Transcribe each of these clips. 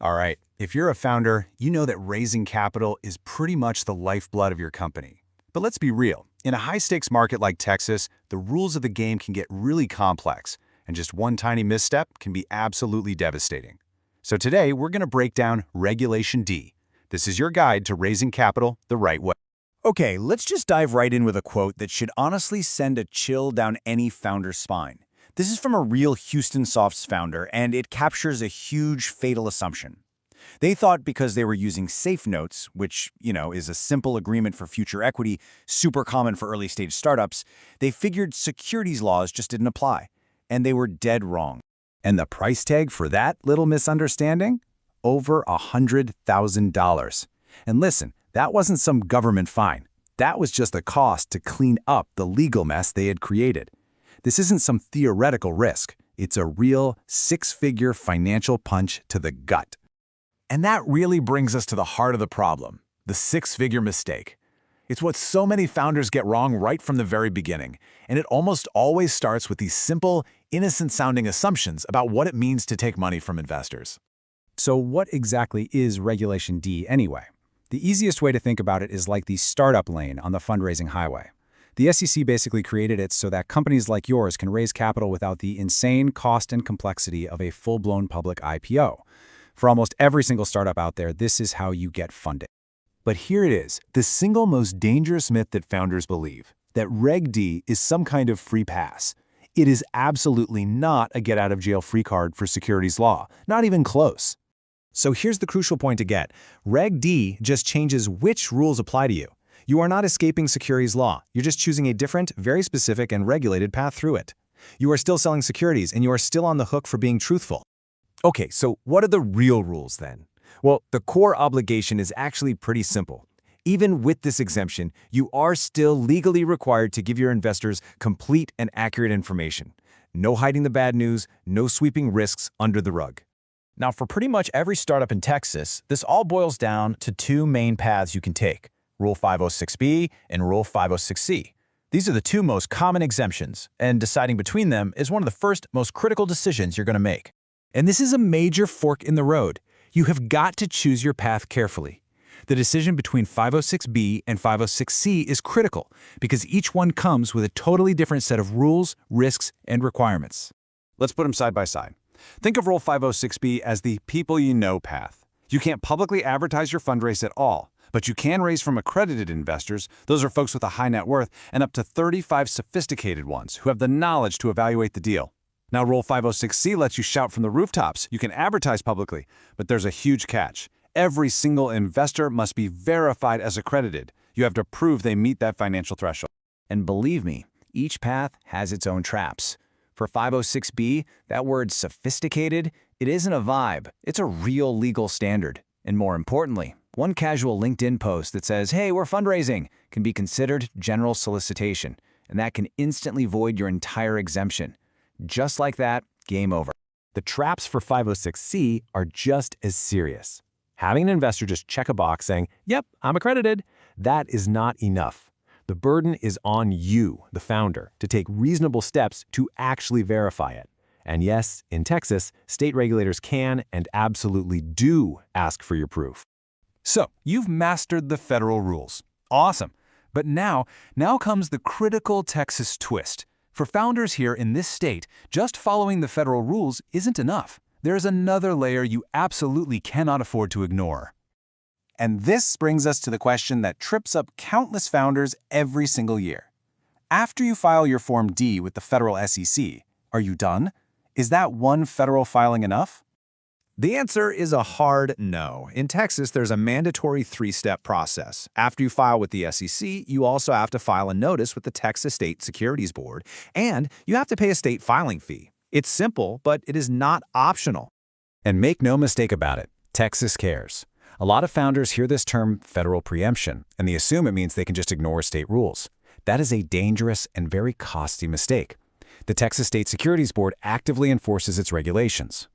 All right, if you're a founder, you know that raising capital is pretty much the lifeblood of your company. But let's be real. In a high-stakes market like Texas, the rules of the game can get really complex, and just one tiny misstep can be absolutely devastating. So today, we're going to break down Regulation D. This is your guide to raising capital the right way. Okay, let's just dive right in with a quote that should honestly send a chill down any founder's spine. This is from a real Houston Softs founder, and it captures a huge fatal assumption. They thought because they were using safe notes, which, is a simple agreement for future equity, super common for early-stage startups, they figured securities laws just didn't apply. And they were dead wrong. And the price tag for that little misunderstanding? Over $100,000. And listen, that wasn't some government fine. That was just the cost to clean up the legal mess they had created. This isn't some theoretical risk. It's a real six-figure financial punch to the gut. And that really brings us to the heart of the problem, the six-figure mistake. It's what so many founders get wrong right from the very beginning, and it almost always starts with these simple, innocent-sounding assumptions about what it means to take money from investors. So what exactly is Regulation D anyway? The easiest way to think about it is like the startup lane on the fundraising highway. The SEC basically created it so that companies like yours can raise capital without the insane cost and complexity of a full-blown public IPO. For almost every single startup out there, this is how you get funded. But here it is, the single most dangerous myth that founders believe, that Reg D is some kind of free pass. It is absolutely not a get-out-of-jail-free card for securities law, not even close. So here's the crucial point to get. Reg D just changes which rules apply to you. You are not escaping securities law. You're just choosing a different, very specific and regulated path through it. You are still selling securities, and you are still on the hook for being truthful. Okay, so what are the real rules then? Well, the core obligation is actually pretty simple. Even with this exemption, you are still legally required to give your investors complete and accurate information. No hiding the bad news, no sweeping risks under the rug. Now, for pretty much every startup in Texas, this all boils down to two main paths you can take: Rule 506B and Rule 506C. These are the two most common exemptions, and deciding between them is one of the first, most critical decisions you're going to make. And this is a major fork in the road. You have got to choose your path carefully. The decision between 506B and 506C is critical because each one comes with a totally different set of rules, risks, and requirements. Let's put them side by side. Think of Rule 506B as the people you know path. You can't publicly advertise your fundraise at all, but you can raise from accredited investors. Those are folks with a high net worth, and up to 35 sophisticated ones who have the knowledge to evaluate the deal. Now, Rule 506C lets you shout from the rooftops. You can advertise publicly, but there's a huge catch. Every single investor must be verified as accredited. You have to prove they meet that financial threshold. And believe me, each path has its own traps. For 506B, that word sophisticated, it isn't a vibe. It's a real legal standard. And more importantly, one casual LinkedIn post that says, "Hey, we're fundraising," can be considered general solicitation, and that can instantly void your entire exemption. Just like that, game over. The traps for 506C are just as serious. Having an investor just check a box saying, "Yep, I'm accredited," that is not enough. The burden is on you, the founder, to take reasonable steps to actually verify it. And yes, in Texas, state regulators can and absolutely do ask for your proof. So, you've mastered the federal rules. Awesome. But now comes the critical Texas twist. For founders here in this state, just following the federal rules isn't enough. There's another layer you absolutely cannot afford to ignore. And this brings us to the question that trips up countless founders every single year. After you file your Form D with the federal SEC, are you done? Is that one federal filing enough? The answer is a hard no. In Texas, there's a mandatory three-step process. After you file with the SEC, you also have to file a notice with the Texas State Securities Board, and you have to pay a state filing fee. It's simple, but it is not optional. And make no mistake about it, Texas cares. A lot of founders hear this term federal preemption, and they assume it means they can just ignore state rules. That is a dangerous and very costly mistake. The Texas State Securities Board actively enforces its regulations.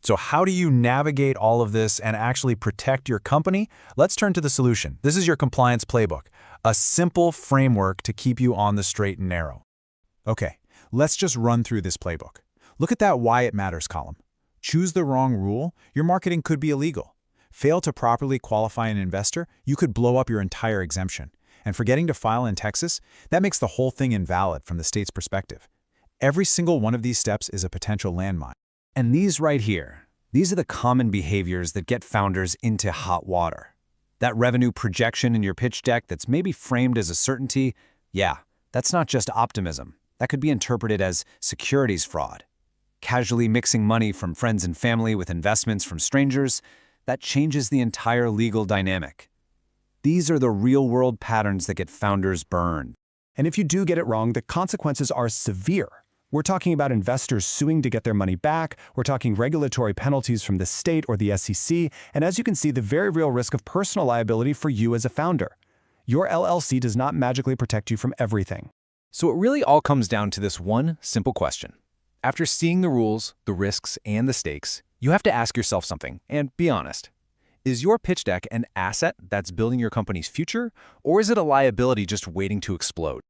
So how do you navigate all of this and actually protect your company? Let's turn to the solution. This is your compliance playbook, a simple framework to keep you on the straight and narrow. Okay, let's just run through this playbook. Look at that why it matters column. Choose the wrong rule, your marketing could be illegal. Fail to properly qualify an investor, you could blow up your entire exemption. And forgetting to file in Texas, that makes the whole thing invalid from the state's perspective. Every single one of these steps is a potential landmine. And these right here, these are the common behaviors that get founders into hot water. That revenue projection in your pitch deck that's maybe framed as a certainty, yeah, that's not just optimism. That could be interpreted as securities fraud. Casually mixing money from friends and family with investments from strangers, that changes the entire legal dynamic. These are the real-world patterns that get founders burned. And if you do get it wrong, the consequences are severe. We're talking about investors suing to get their money back, we're talking regulatory penalties from the state or the SEC, and as you can see, the very real risk of personal liability for you as a founder. Your LLC does not magically protect you from everything. So it really all comes down to this one simple question. After seeing the rules, the risks, and the stakes, you have to ask yourself something, and be honest. Is your pitch deck an asset that's building your company's future, or is it a liability just waiting to explode?